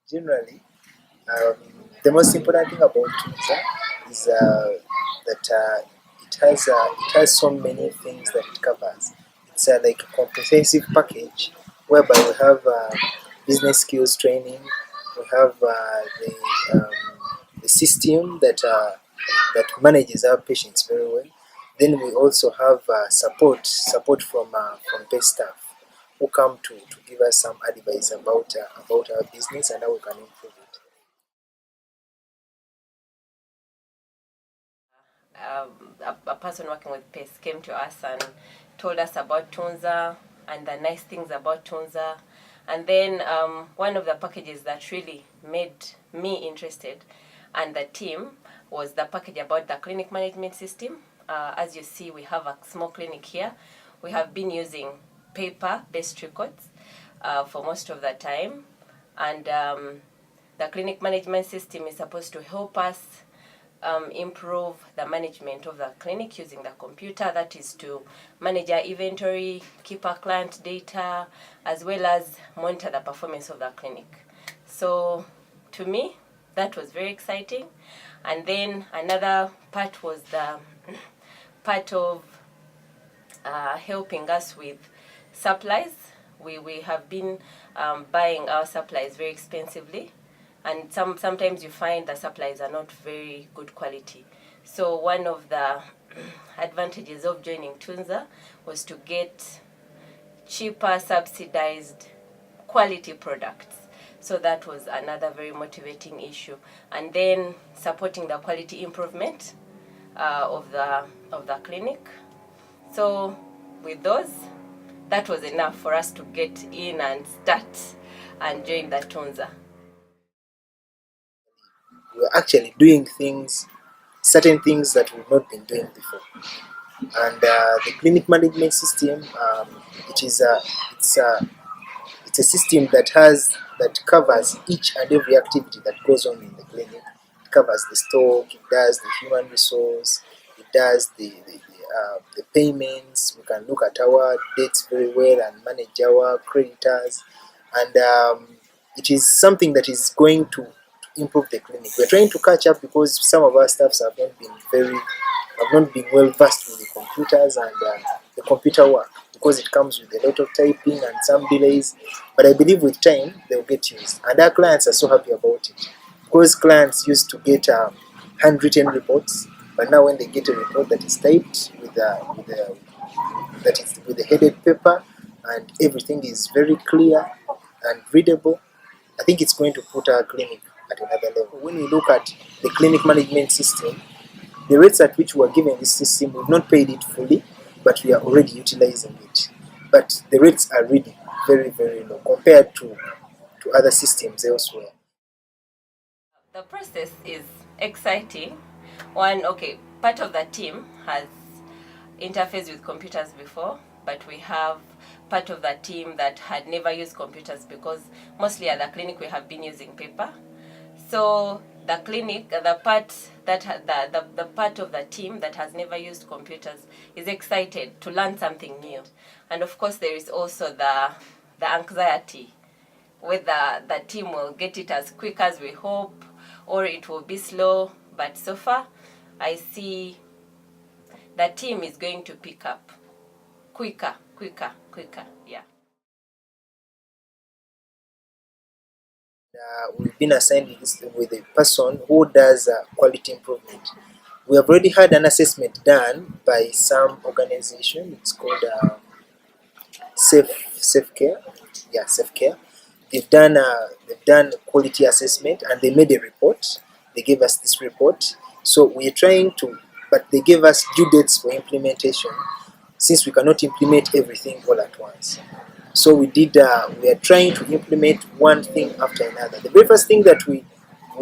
Generally, um, the most important thing about Tunza is that it has so many things that it covers. It's like a comprehensive package whereby we have business skills training, we have the system that manages our patients very well. Then we also have support from best staff who come to give us some advice about our business and how we can improve it. A person working with PACE came to us and told us about Tunza and the nice things about Tunza. And then one of the packages that really made me interested and the team was the package about the clinic management system. As you see, we have a small clinic here. We have been using paper-based records for most of the time. And the clinic management system is supposed to help us improve the management of the clinic using the computer. That is to manage our inventory, keep our client data, as well as monitor the performance of the clinic. So to me, that was very exciting. And then another part was the part of helping us with supplies. We have been buying our supplies very expensively, and sometimes you find the supplies are not very good quality. So one of the advantages of joining Tunza was to get cheaper, subsidized quality products. So that was another very motivating issue. And then supporting the quality improvement of the clinic. So with those, that was enough for us to get in and start and join the Tunza. We were actually doing certain things that we've not been doing before. And the clinic management system, it's a system that covers each and every activity that goes on in the clinic. It covers the stock, it does the human resource, it does the payments. We can look at our debts very well and manage our creditors. And it is something that is going to improve the clinic. We're trying to catch up because some of our staffs have not been well versed with the computers and the computer work, because it comes with a lot of typing and some delays. But I believe with time they'll get used, and our clients are so happy about it, because clients used to get handwritten reports, but now when they get a report that is typed with the headed paper and everything is very clear and readable, I think it's going to put our clinic at another level. When we look at the clinic management system, the rates at which we are given this system, we've not paid it fully, but we are already utilizing it. But the rates are really very, very low compared to other systems elsewhere. The process is exciting. Part of the team has interfaced with computers before, but we have part of the team that had never used computers, because mostly at the clinic we have been using paper. So the clinic, the part of the team that has never used computers is excited to learn something new. And of course there is also the anxiety whether the team will get it as quick as we hope or it will be slow. But so far I see the team is going to pick up quicker, yeah. We've been assigned with a person who does quality improvement. We have already had an assessment done by some organization. It's called Safe Care. Yeah, Safe Care. They've done quality assessment and they made a report. They gave us this report. So we're trying to, but they gave us due dates for implementation, since we cannot implement everything all at once. So we are trying to implement one thing after another. The very first thing that we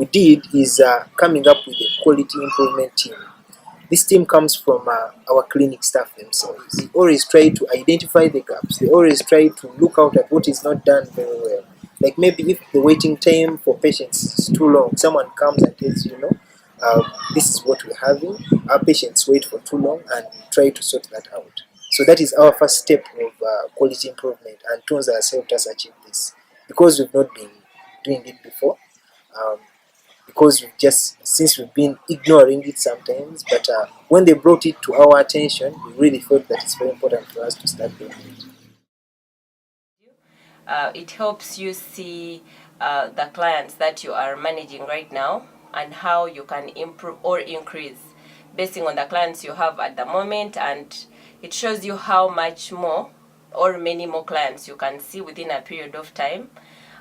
did is coming up with a quality improvement team. This team comes from our clinic staff themselves. They always try to identify the gaps. They always try to look out at what is not done very well. Like maybe if the waiting time for patients is too long, someone comes and tells you, this is what we're having. Our patients wait for too long, and we try to sort that out. So that is our first step of quality improvement, and Tunza has helped us achieve this, because we've not been doing it before. Um, because since we've been ignoring it sometimes, but when they brought it to our attention, we really felt that it's very important for us to start doing it. It helps you see the clients that you are managing right now and how you can improve or increase based on the clients you have at the moment, and it shows you how much more or many more clients you can see within a period of time.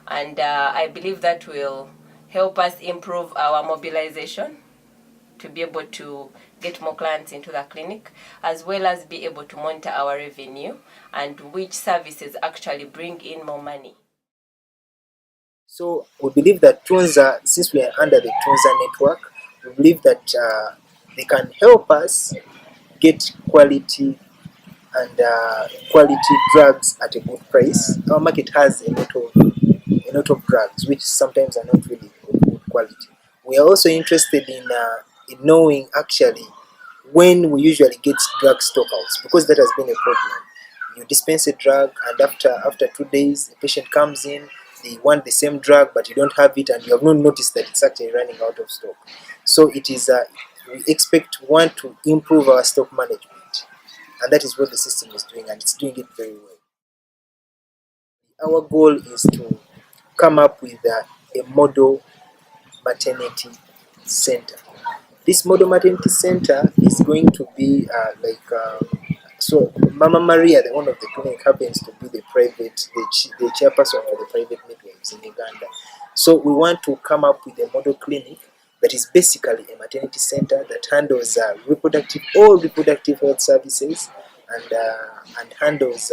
And I believe that will help us improve our mobilization to be able to get more clients into the clinic, as well as be able to monitor our revenue and which services actually bring in more money. So we believe that Tunza, since we are under the Tunza network, we believe that they can help us get quality drugs at a good price. Our market has a lot of drugs which sometimes are not really of good quality. We are also interested in knowing actually when we usually get drug stockouts, because that has been a problem. You dispense a drug, and after 2 days the patient comes in, they want the same drug but you don't have it, and you have not noticed that it's actually running out of stock. So it is we want to improve our stock management, and that is what the system is doing, and it's doing it very well. Our goal is to come up with a model maternity center. This model maternity center is going to be so Mama Maria, the owner of the clinic, happens to be the chairperson for the private midwives in Uganda. So we want to come up with a model clinic that is basically a maternity center that handles all reproductive health services, and handles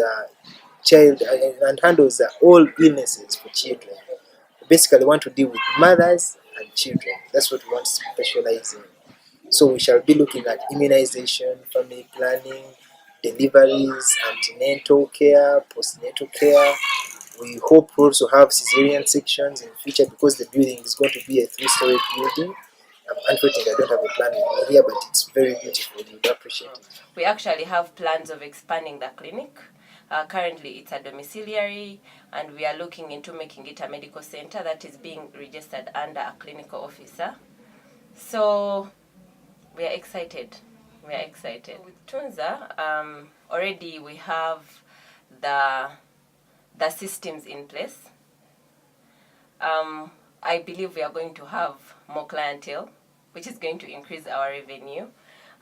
all illnesses for children. We basically want to deal with mothers and children. That's what we want to specialize in. So we shall be looking at immunization, family planning, deliveries, antenatal care, postnatal care. We hope to also have cesarean sections in the future, because the building is going to be a 3-story building. Unfortunately, I don't have a plan with me here, but it's very beautiful. You'd appreciate it. We actually have plans of expanding the clinic. Currently, it's a domiciliary, and we are looking into making it a medical center that is being registered under a clinical officer. So we are excited. We are excited. With Tunza, already we have the systems in place. I believe we are going to have more clientele, which is going to increase our revenue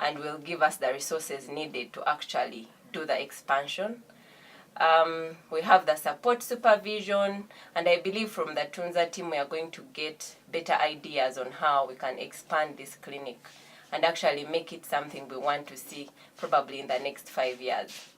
and will give us the resources needed to actually do the expansion. We have the support supervision, and I believe from the Tunza team we are going to get better ideas on how we can expand this clinic and actually make it something we want to see probably in the next 5 years.